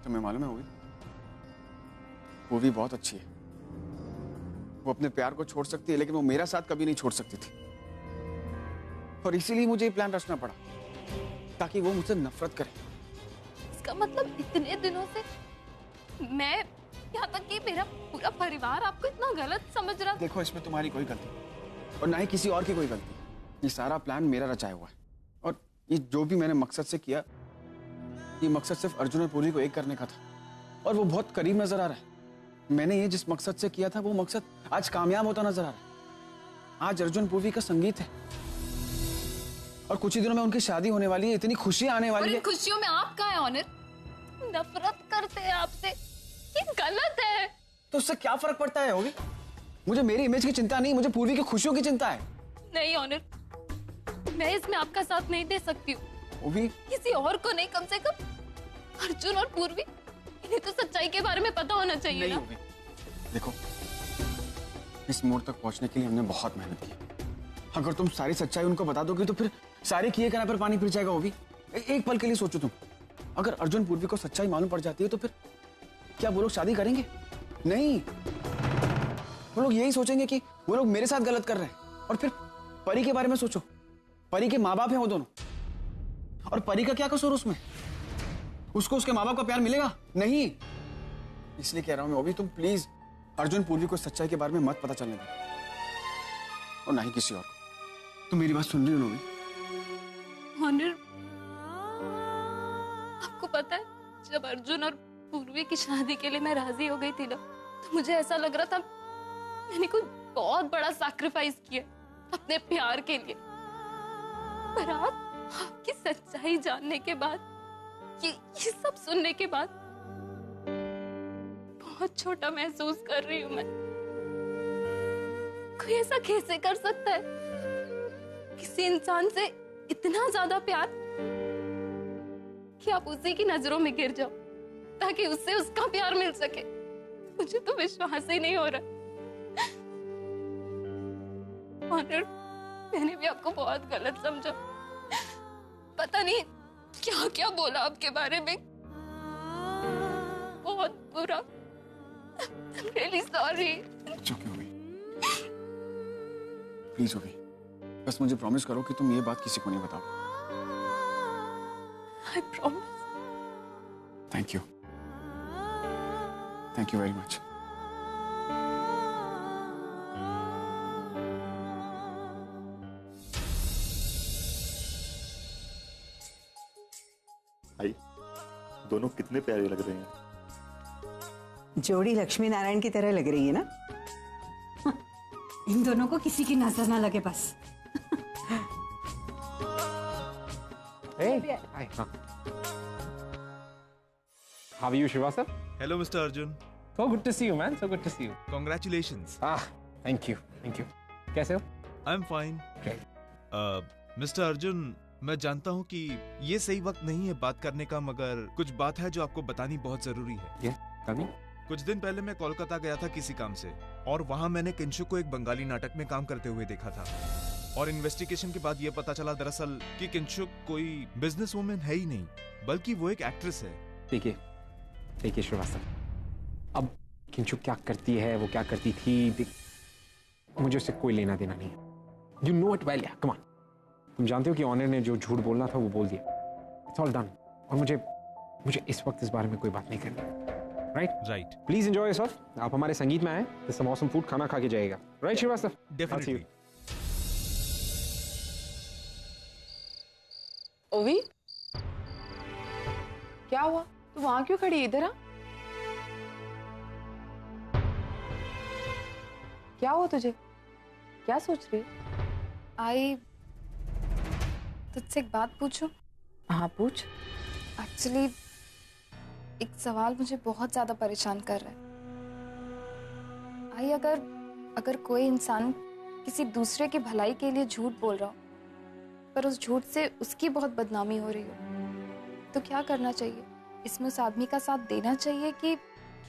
तुम्हें मालूम है वो भी बहुत अच्छी है। वो अपने प्यार को छोड़ सकती है, लेकिन वो मेरा साथ कभी नहीं छोड़ सकती थी। और इसीलिए मुझे ये प्लान रचना पड़ा, ताकि वो मुझसे नफरत करे। इसका मतलब इतने दिनों से मैं, यहाँ तक कि मेरा पूरा परिवार आपको इतना गलत समझ रहा। देखो, इसमें तुम्हारी कोई गलती और ना ही किसी और की कोई गलती। ये सारा प्लान मेरा रचाया हुआ है, और ये जो भी मैंने मकसद से किया, ये मकसद सिर्फ अर्जुन और पूर्वी को एक करने का था, और वो बहुत करीब नजर आ रहा है। मैंने ये जिस मकसद से किया था, वो मकसद आज कामयाब होता नजर आ रहा है। आज अर्जुन पूर्वी का संगीत है, और कुछ ही दिनों में उनकी शादी होने वाली है। इतनी खुशियां आने वाली है। खुशियों में आप कहाँ है ऑनर? नफरत करते हैं आपसे, ये गलत है। तो उससे क्या फर्क पड़ता है होगी? मुझे मेरी इमेज की चिंता नहीं, मुझे पूर्वी की खुशियों की चिंता है। नहीं ऑनर, मैं इसमें आपका साथ नहीं दे सकती हूँ। वो भी किसी और को नहीं, कम से कम अर्जुन और पूर्वी, इन्हें तो सच्चाई के बारे में पता होना चाहिए ना। देखो, इस मोड़ तक पहुंचने के लिए हमने बहुत मेहनत की। अगर तुम सारी सच्चाई उनको बता दोगे तो फिर सारे किए करने पर पानी फिर जाएगा। वो भी एक पल के लिए सोचो तुम, अगर अर्जुन पूर्वी को सच्चाई मालूम पड़ जाती है तो फिर क्या वो लोग शादी करेंगे? नहीं, वो लोग यही सोचेंगे कि वो लोग मेरे साथ गलत कर रहे हैं। और फिर परी के बारे में सोचो, परी के माँ बाप हैं वो दोनों, और परी का क्या कसूर उसमें? उसको उसके माँ बाप का प्यार मिलेगा? नहीं। इसलिए कह रहा हूं मैं, वो भी तुम प्लीज अर्जुन पूर्वी को सच्चाई के बारे में मत पता चलने दो, और ना ही किसी और को। तुम मेरी बात सुन रही हो? ऑनर, आपको पता है, जब अर्जुन और पूर्वी की शादी के लिए मैं राजी हो गई थी ना, तो मुझे ऐसा लग रहा था मैंने कोई बहुत बड़ा सैक्रिफाइस किया अपने प्यार के लिए। पर आपकी सच्चाई जानने के बाद, ये सब सुनने के बाद बहुत छोटा महसूस कर रही हूं मैं। कोई ऐसा कैसे कर सकता है? किसी इंसान से इतना ज्यादा प्यार कि आप उसी की नजरों में गिर जाओ ताकि उससे उसका प्यार मिल सके। मुझे तो विश्वास ही नहीं हो रहा। ऑनर, मैंने भी आपको बहुत गलत समझा। पता नहीं क्या क्या बोला आपके बारे में, बहुत बुरा। I'm really sorry। चुप हो गई, प्लीज हो गई। बस मुझे प्रॉमिस करो कि तुम ये बात किसी को नहीं बताओगे। I promise। Thank you very much. भाई, दोनों कितने प्यारे लग रहे हैं। जोड़ी लक्ष्मी नारायण की तरह लग रही है ना? इन दोनों को किसी की नजर ना लगे बस। Hey, hi. How are you, Srivastava? Hello, Mr. Arjun. So good to see you, man. So good to see you. Congratulations. Thank you. कैसे हो? I'm fine. Great. Mr. Arjun, मैं जानता हूँ कि ये सही वक्त नहीं है बात करने का, मगर कुछ बात है जो आपको बतानी बहुत जरूरी है। Yeah, tell me. कुछ दिन पहले मैं कोलकाता गया था किसी काम से, और वहाँ मैंने किंशुक को एक बंगाली नाटक में काम करते हुए देखा था। और इन्वेस्टिगेशन के बाद ये पता चला दरअसल कि किंशुक कोई बिजनेस वुमेन है ही नहीं, बल्कि वो एक एक्ट्रेस है। देखिए श्रीवास्तव, अब किंशुक क्या करती है, वो क्या करती थी, मुझे उससे कोई लेना देना नहीं है। You know it well, yeah, come on. तुम जानते हो कि ऑनर ने जो झूठ बोलना था वो बोल दिया। It's all done. और मुझे इस वक्त इस बारे में कोई बात नहीं करनी। Right? Please enjoy yourself. आप हमारे संगीत में आए, there's some awesome food, खाना खा के जाइएगा। Right, श्रीवास्तव? Definitely. ओवी, क्या हुआ? तू वहां क्यों खड़ी? इधर आ। क्या हुआ तुझे? क्या सोच रही? आई तुझसे एक बात पूछूं? हाँ पूछ। एक्चुअली एक सवाल मुझे बहुत ज्यादा परेशान कर रहा है। आई, अगर कोई इंसान किसी दूसरे की भलाई के लिए झूठ बोल रहा हो, पर उस झूठ से उसकी बहुत बदनामी हो रही हो, तो क्या करना चाहिए? इसमें उस आदमी का साथ देना चाहिए कि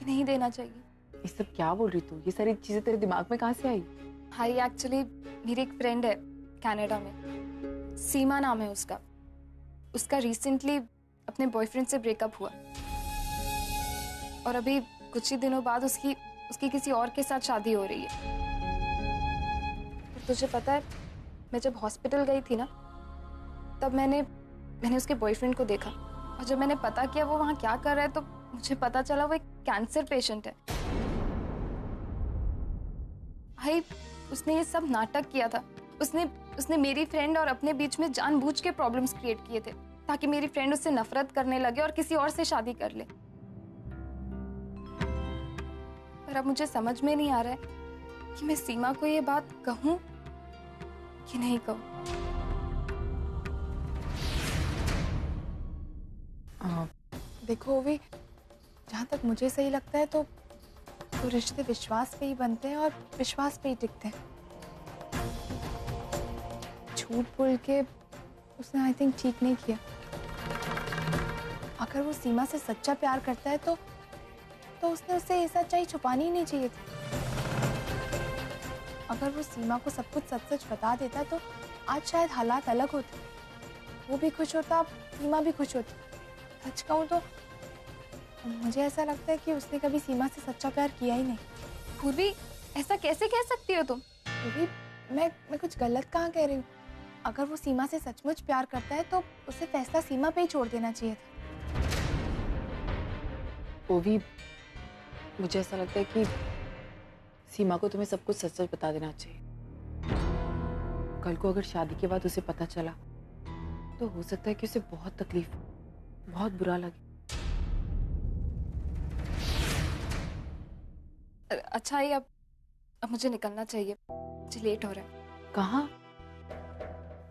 नहीं देना चाहिए? ये सब क्या बोल रही तू? ये सारी चीजें तेरे दिमाग में कहाँ से आई? हाई, एक्चुअली मेरी एक फ्रेंड है कनाडा में, सीमा नाम है उसका रिसेंटली अपने बॉयफ्रेंड से ब्रेकअप हुआ। और अभी कुछ ही दिनों बाद उसकी किसी और के साथ शादी हो रही है। और तुझे पता है, मैं जब हॉस्पिटल गई थी ना, तब मैंने उसके बॉयफ्रेंड को देखा, और जब मैंने पता किया वो वहाँ क्या कर रहा है, तो मुझे पता चला वो एक कैंसर पेशेंट है। भाई, उसने ये सब नाटक किया था। उसने मेरी फ्रेंड और अपने बीच में जानबूझ के प्रॉब्लम्स क्रिएट किए थे, ताकि मेरी फ्रेंड उससे नफरत करने लगे और किसी और से शादी कर ले। पर अब मुझे समझ में नहीं आ रहा है कि मैं सीमा को ये बात कहूं कि नहीं कहूं। देखो ओवी, जहाँ तक मुझे सही लगता है तो रिश्ते विश्वास पे ही बनते हैं और विश्वास पे ही टिकते हैं। झूठ बोल के उसने आई थिंक ठीक नहीं किया। अगर वो सीमा से सच्चा प्यार करता है तो उसने उससे ये सच्चाई छुपानी ही नहीं चाहिए थी। अगर वो सीमा को सब कुछ सच सच बता देता तो आज शायद हालात अलग होते। वो भी खुश होता, सीमा भी खुश होती। सच कहूँ तो मुझे ऐसा लगता है कि उसने कभी सीमा से सच्चा प्यार किया ही नहीं। पूर्वी, ऐसा कैसे कह सकती हो तुम? पूर्वी, मैं कुछ गलत कहाँ कह रही हूँ? अगर वो सीमा से सचमुच प्यार करता है तो उसे फैसला सीमा पे ही छोड़ देना चाहिए था। ओवी, मुझे ऐसा लगता है कि सीमा को तुम्हें सब कुछ सच सच बता देना चाहिए। कल को अगर शादी के बाद उसे पता चला तो हो सकता है कि उसे बहुत तकलीफ, बहुत बुरा लगे। अच्छा, ये अब मुझे निकलना चाहिए, मुझे लेट हो रहा है। कहाँ?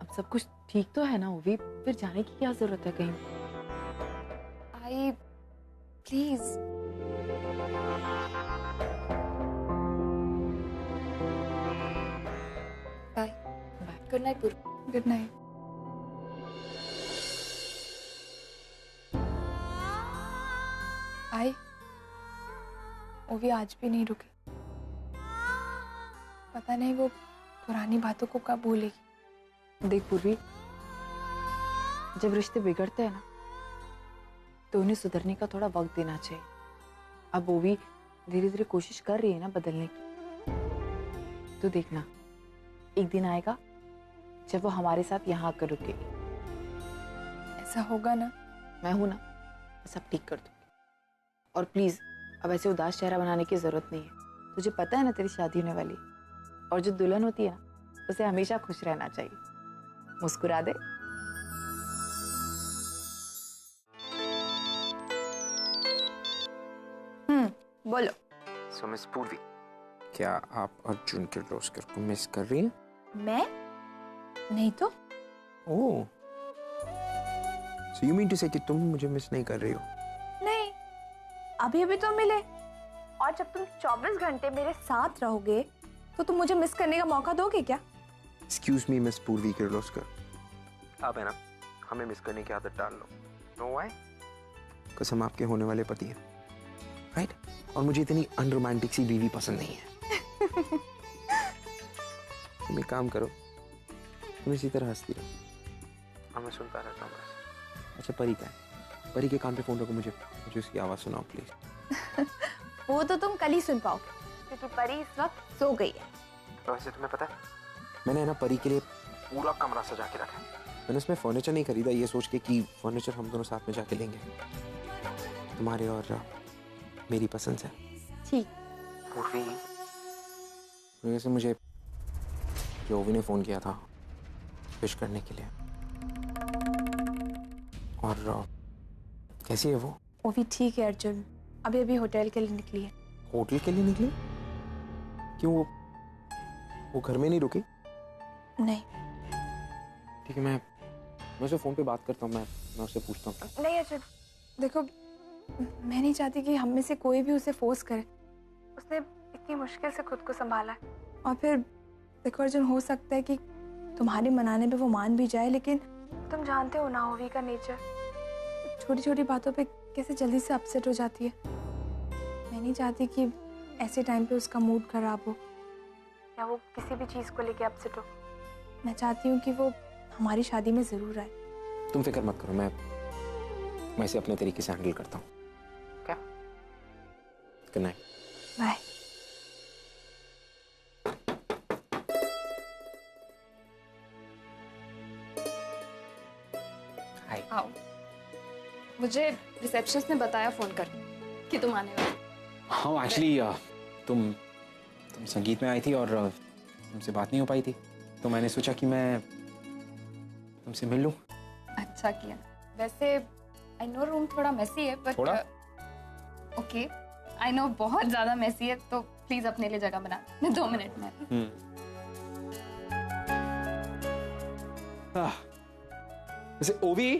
अब सब कुछ ठीक तो है ना ओवी, फिर जाने की क्या जरूरत है कहीं? I please. Bye bye. Good night Purvi. Good night. आई ओवी आज भी नहीं रुकी। पता नहीं वो पुरानी बातों को कब भूलेगी। देख पूर्वी, जब रिश्ते बिगड़ते हैं ना तो उन्हें सुधरने का थोड़ा वक्त देना चाहिए। अब वो भी धीरे धीरे कोशिश कर रही है ना बदलने की। तो देखना, एक दिन आएगा जब वो हमारे साथ यहाँ आकर रुकेगी। ऐसा होगा ना? मैं हूं ना, मैं सब ठीक कर दूंगी। और प्लीज अब ऐसे उदास चेहरा बनाने की जरूरत नहीं है। तुझे पता है ना तेरी शादी होने वाली, और जो दुल्हन होती है ना उसे हमेशा खुश रहना चाहिए। मुस्कुरा दे। बोलो। सो मिस पूर्वी, क्या आप अर्जुन किर्लोस्कर को मिस कर रही हैं? मैं? नहीं तो। ओह, सो यू मीन टू से कि तुम मुझे मिस नहीं कर रही हो? नहीं, अभी अभी तो मिले, और जब तुम 24 घंटे मेरे साथ रहोगे तो तुम मुझे मिस करने का मौका दोगे क्या? एक्सक्यूज मी मिस पूर्वी किर्लोस्कर, आप है ना हमें मिस करने की आदत डाल लो। Know why? बिकॉज़ हम आपके होने वाले पति हैं, राइट? और मुझे इतनी अनरोमांटिक सी बीवी पसंद नहीं है। तुम एक काम करो, तुम इसी तरह हंसती रहो और मैं सुनता रहता हूँ बस। अच्छा, परी का है? परी के कान पे फोन रखो, मुझे उसकी आवाज सुनाओ प्लीज। वो तो तुम कल ही सुन पाओगे, क्योंकि परी इस वक्त सो गई है। वैसे तुम्हें पता है, मैंने ना परी के लिए पूरा कमरा सजा के रखा है। मैंने उसमें फर्नीचर नहीं खरीदा ये सोच के कि फर्नीचर हम दोनों साथ में जाके लेंगे। तुम्हारे और मेरी पसंद से। ठीक। पूर्वी, वैसे मुझे ओवी ने फोन किया था विश करने के लिए। और कैसी है वो? भी ठीक है अर्जुन, अभी अभी होटल के लिए निकली है। होटल के लिए निकली? क्यों, वो घर में नहीं रुकी? नहीं। ठीक है, मैं उसे फोन पे बात करता हूँ, मैं उससे पूछता हूँ। नहीं अर्जुन, देखो मैं नहीं चाहती कि हम में से कोई भी उसे फोर्स करे। उसने इतनी मुश्किल से खुद को संभाला है। और फिर देखो अर्जुन, हो सकता है कि तुम्हारे मनाने पे वो मान भी जाए, लेकिन तुम जानते हो ना ओवी का नेचर, छोटी छोटी बातों पे कैसे जल्दी से अपसेट हो जाती है। मैं नहीं चाहती कि ऐसे टाइम पे उसका मूड खराब हो या वो किसी भी चीज़ को लेके अपसेट हो। मैं चाहती हूँ कि वो हमारी शादी में ज़रूर आए। तुम फिक्र मत करो, मैं इसे अपने तरीके से हैंडल करता हूँ। क्या? Good night. बाय। हाय। आओ। मुझे रिसेप्शनिस्ट ने बताया फोन कर कि तुम आने वाले। हाँ एक्चुअली तुम संगीत में आई थी और तुमसे बात नहीं हो पाई थी, तो मैंने सोचा कि मैं तुमसे मिल लूं। अच्छा किया। वैसे आई नो रूम थोड़ा मेसी है बट थोड़ा? ओके आई नो बहुत ज्यादा मेसी है, तो प्लीज अपने लिए जगह बना। मैं 2 मिनट में। वैसे ओवी,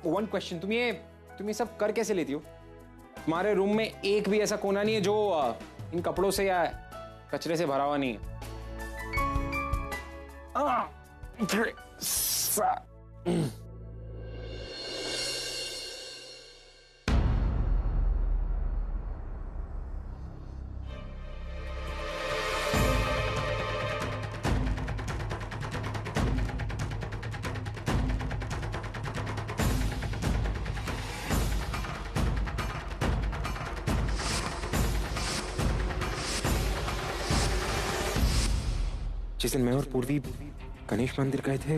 वन क्वेश्चन, तुम ये सब कर कैसे लेती हो? तुम्हारे रूम में एक भी ऐसा कोना नहीं है जो इन कपड़ों से या कचरे से भरा हुआ नहीं है। जिस दिन मैं और पूर्वी गणेश मंदिर गए थे,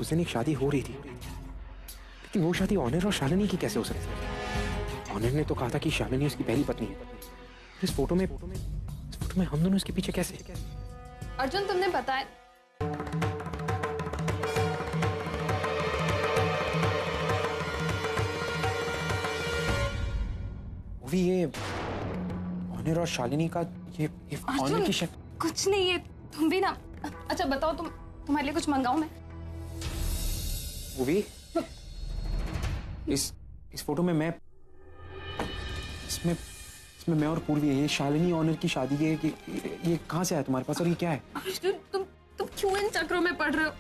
उस दिन एक शादी हो रही थी, लेकिन वो शादी ऑनर और शालिनी की कैसे हो सकती है? ऑनर ने तो कहा था कि शालिनी उसकी पहली पत्नी है। इस फोटो में हम दोनों इसके पीछे कैसे? अर्जुन तुमने बताया वो भी ये ऑनर और शालिनी का ये ऑनर की शक्ल। कुछ नहीं है, तुम भी ना। अच्छा बताओ, तुम्हारे लिए कुछ मंगाऊं मैं? वो भी इस फोटो में मैं इसमें मैं और पूर्वी है। ये शालिनी ऑनर की शादी है। ये कहाँ से आया तुम्हारे पास और ये क्या है? अर्जुन तुम क्यों इन चक्रों में पड़ रहे हो?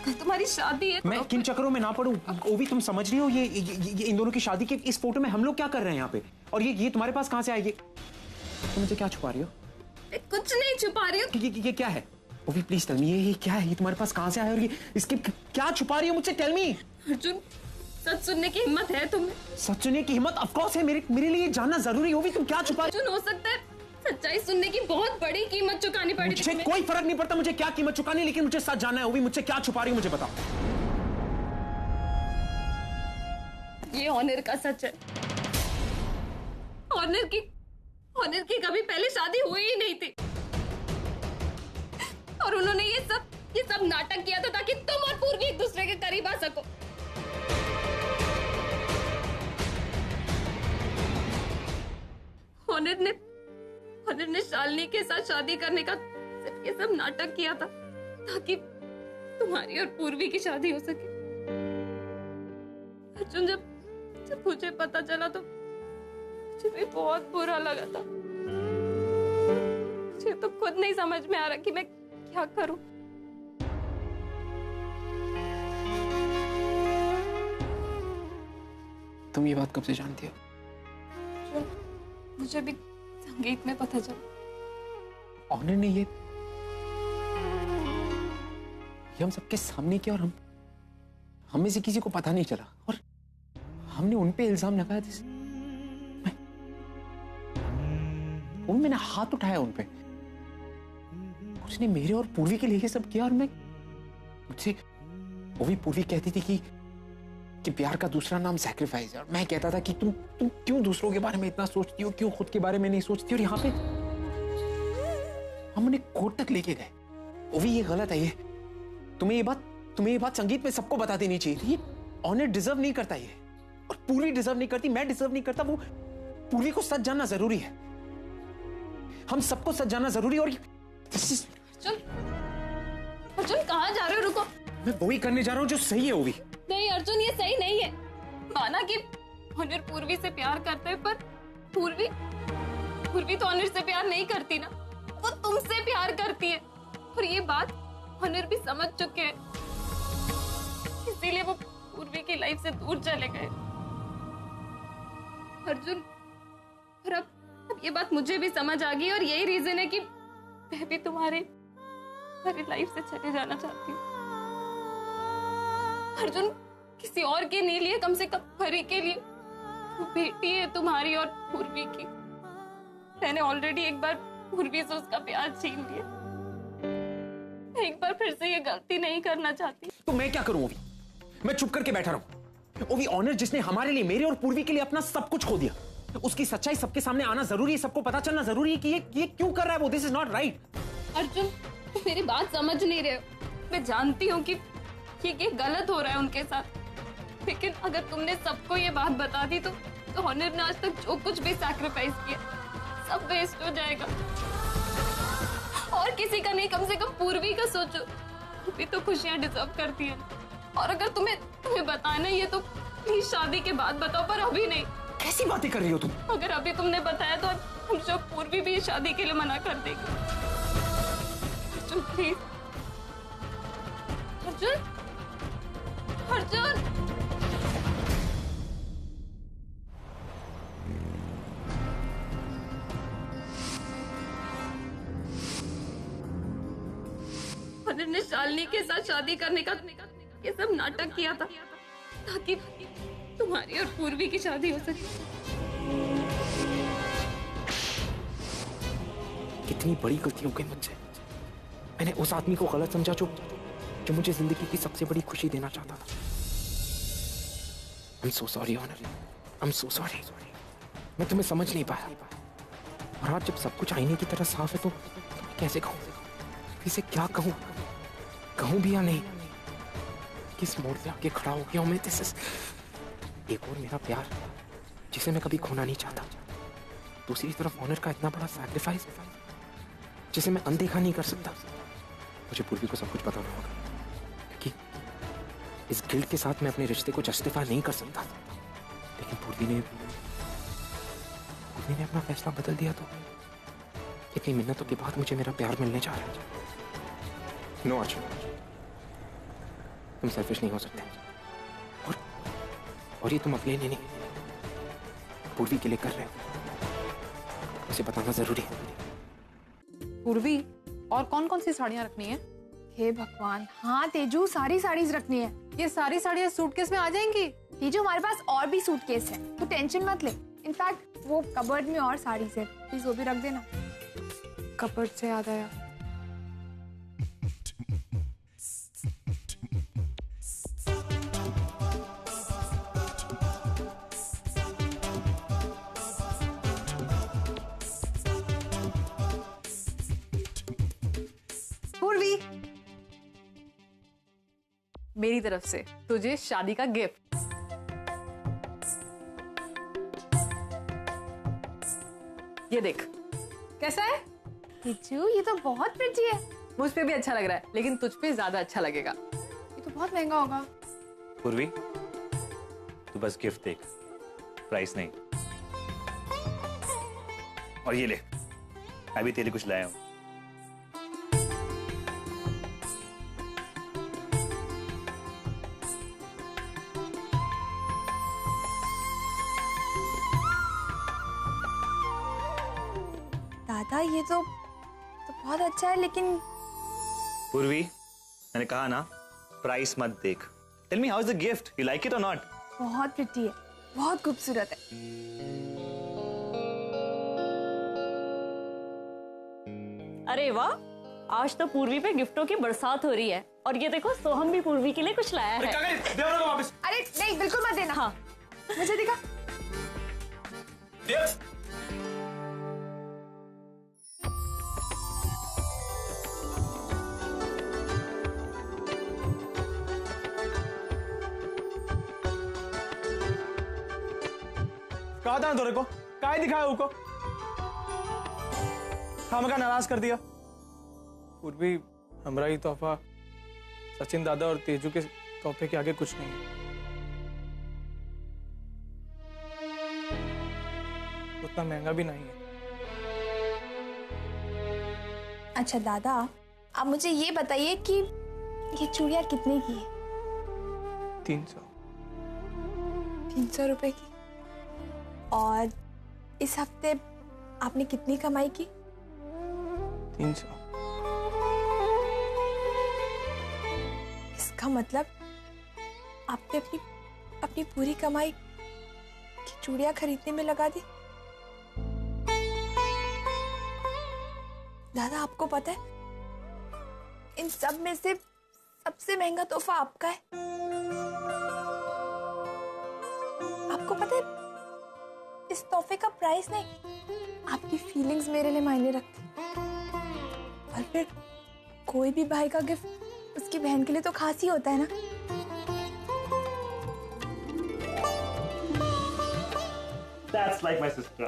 कल तुम्हारी शादी है। मैं किन चक्रों में ना पड़ूं? वो भी तुम समझ रही हो ये इन दोनों की शादी के इस फोटो में हम लोग क्या कर रहे हैं यहाँ पे? और ये तुम्हारे पास कहाँ से आएगी? तुम मुझे क्या छुपा रही हो? कुछ नहीं छुपा रही हूँ। ये क्या है? वो भी प्लीज टेल मी, ये क्या है? ये तुम्हारे पास कहाँ से आया और ये इसके क्या छुपा रही हो मुझसे? Tell me. अर्जुन सच सुनने की हिम्मत है तुम्हें? सच सुनने की हिम्मत ऑफ कोर्स है। मेरे लिए जानना जरूरी हो भी। तुम क्या छुपा? अर्जुन हो सकता है सच्चाई सुनने की बहुत बड़ी कीमत चुकानी पड़ी। मुझे कोई फर्क नहीं पड़ता मुझे क्या कीमत चुकानी, लेकिन मुझे सच जानना है। वो भी मुझसे क्या छुपा रही हो मुझे बताओ। ये ऑनर का सच है। ऑनर की कभी पहले शादी हुई ही नहीं थी और उन्होंने ये सब नाटक किया था ताकि तुम और पूर्वी एक दूसरे के करीब आ सको। ऑनर ने शालिनी के साथ शादी करने का सिर्फ ये सब नाटक किया था ताकि तुम्हारी और पूर्वी की शादी हो सके। अर्जुन जब मुझे पता चला तो मुझे भी बहुत बुरा लगा था। मुझे तो खुद नहीं समझ में आ रहा कि मैं क्या करूं। तुम ये बात कब से जानती हो? मुझे भी संगीत में पता चला। ऑनर ने ये हम सबके सामने किया और हम में से किसी को पता नहीं चला और हमने उन पे इल्जाम लगाया। मैंने हाथ उठाया उन पे। उसने मेरे और पूर्वी के लिए ये सब किया और मुझसे वो भी पूर्वी कहती थी कि प्यार का दूसरा नाम सैक्रिफाइस है और मैं कहता था कि तुम क्यों दूसरों के बारे में इतना सोचती हो, क्यों खुद के बारे में नहीं सोचती। और यहाँ पे हम उन्हें कोर्ट तक लेके गए। वो भी ये गलत है। ये तुम्हें ये बात संगीत में सबको बता देनी चाहिए थी। ये ऑनर डिजर्व नहीं करता ये, और पूर्वी डिजर्व नहीं करती, मैं डिजर्व नहीं करता। वो पूर्वी को सच जानना जरूरी है। हम सबको सच जानना जरूरी। और अर्जुन कहाँ जा रहे हो? रुको। मैं वही करने जा रहा हूँ जो सही है। वो भी नहीं अर्जुन, ये सही नहीं है। माना कि ऑनर पूर्वी से प्यार करते हैं, पर पूर्वी तो ऑनर से प्यार नहीं करती ना, वो तुमसे प्यार करती है और ये बात ऑनर भी समझ चुके हैं। इसीलिए वो पूर्वी की लाइफ से दूर चले गए। अर्जुन, और अब ये बात मुझे भी समझ आ गई और यही रीजन है कि मैं भी तुम्हारी लाइफ से चले जाना चाहती हूँ। अर्जुन, किसी और के नहीं लिए, कम से कम परी के लिए बेटी है तुम्हारी और पूर्वी की। मैंने ऑलरेडी एक बार पूर्वी से उसका प्यार छीन लिया, एक बार फिर से ये गलती नहीं करना चाहती। तो मैं क्या करूं ओवी? मैं चुप करके बैठा रहूं? ओवी, ऑनर जिसने हमारे लिए, मेरे और पूर्वी के लिए अपना सब कुछ खो दिया, उसकी सच्चाई सबके सामने आना जरूरी है, सबको पता चलना जरूरी है कि ये क्यों कर रहा है वो। This is not right. Arjun, तुम मेरी बात समझ नहीं रहे हो। मैं जानती हूँ कि ये गलत हो रहा है उनके साथ, लेकिन अगर तुमने सबको ये बात बता दी तो ऑनर ने आज तक जो कुछ भी सैक्रिफाइस किया सब वेस्ट हो जाएगा। और किसी का नहीं, कम से कम पूर्वी का सोचो, वो भी तो खुशियां डिजर्व करती है। और अगर तुम्हें बताना ही है तो प्लीज शादी के बाद बताओ, पर अभी नहीं। कैसी बातें कर रही हो तुम? अगर अभी तुमने बताया तो हम जो पूर्वी भी शादी के लिए मना कर देगी। अर्जुन प्लीज, अर्जुन, अर्जुन। ऑनर ने शालिनी के साथ शादी करने का ये सब नाटक किया था ताकि तुम्हारी और पूर्वी की शादी हो सके। कितनी बड़ी गलती हो गई मुझसे। मैंने उस आदमी को गलत समझा जो मुझे जिंदगी की सबसे बड़ी खुशी देना चाहता था। I'm so sorry, honour. I'm so sorry। मैं तुम्हें समझ नहीं पाया। और आज जब सब कुछ आईने की तरह साफ है तो मैं कैसे कहूँ? इसे क्या कहूँ? कहूँ भी या नहीं? किस मोड़ पे आके खड़ा हो गया हूँ मैं? दिस इज एक और मेरा प्यार जिसे मैं कभी खोना नहीं चाहता, दूसरी तरफ ऑनर का इतना बड़ा सैक्रिफाइस जिसे मैं अनदेखा नहीं कर सकता। मुझे पूर्वी को सब कुछ बताना होगा, क्योंकि इस गिल्ट के साथ मैं अपने रिश्ते को जस्टिफाई नहीं कर सकता। लेकिन पूर्वी ने अपना फैसला बदल दिया तो इतनी मिन्नतों के बाद मुझे मेरा प्यार मिलने जा रहा है। नो अर्जुन, तुम सेल्फिश नहीं हो सकते, और ये तुम अपने लिए नहीं, पूर्वी के लिए कर रहे हो। उसे बताना जरूरी है। पूर्वी, और कौन कौन सी साड़ियाँ रखनी है? हे भगवान, हाँ तेजू, सारी साड़ीज रखनी है। ये सारी साड़ियाँ सूटकेस में आ जाएंगी? तेजू, हमारे पास और भी सूटकेस है, तू टेंशन मत ले। इनफैक्ट वो कबर्ड में और साड़ीज है, प्लीज वो भी रख देना। कपड़ से याद आया, पूर्वी, मेरी तरफ से तुझे शादी का गिफ्ट। ये देख, कैसा है? तेजू, ये तो बहुत प्रिटी है। मुझ पे भी अच्छा लग रहा है, लेकिन तुझ पे ज्यादा अच्छा लगेगा। ये तो बहुत महंगा होगा। पूर्वी, तू बस गिफ्ट देख, प्राइस नहीं। और ये ले, मैं भी तेरे लिए कुछ लाया हूं। दादा, ये तो बहुत अच्छा है, लेकिन पूर्वी, मैंने कहा ना, प्राइस मत देख। Tell me, how is the gift? You like it और नॉट? बहुत प्रिटी है, बहुत खूबसूरत है। अरे वाह, आज तो पूर्वी पे गिफ्टों की बरसात हो रही है। और ये देखो, सोहम भी पूर्वी के लिए कुछ लाया है। अरे नहीं, बिल्कुल मत देना। हाँ, मुझे दिखा। कहा था ना तोरे को, काय दिखाया उनको? हमका नाराज कर दिया। पूर्वी, हमारा ही तोहफा सचिन दादा और तेजू के तोहफे के आगे कुछ नहीं है। उतना महंगा भी नहीं है। अच्छा दादा, आप मुझे ये बताइए कि ये चूड़ियाँ कितने की है? 300। 300 रुपए की। और इस हफ्ते आपने कितनी कमाई की? 300। इसका मतलब आपने अपनी पूरी कमाई की चूड़ियां खरीदने में लगा दी। दादा आपको पता है इन सब में से सबसे महंगा तोहफा आपका है। आपको पता है इस तोहफे का प्राइस नहीं, आपकी फीलिंग्स मेरे लिए मायने रखती। और फिर कोई भी भाई का गिफ्ट उसकी बहन के लिए तो खास ही होता है ना। That's like my sister.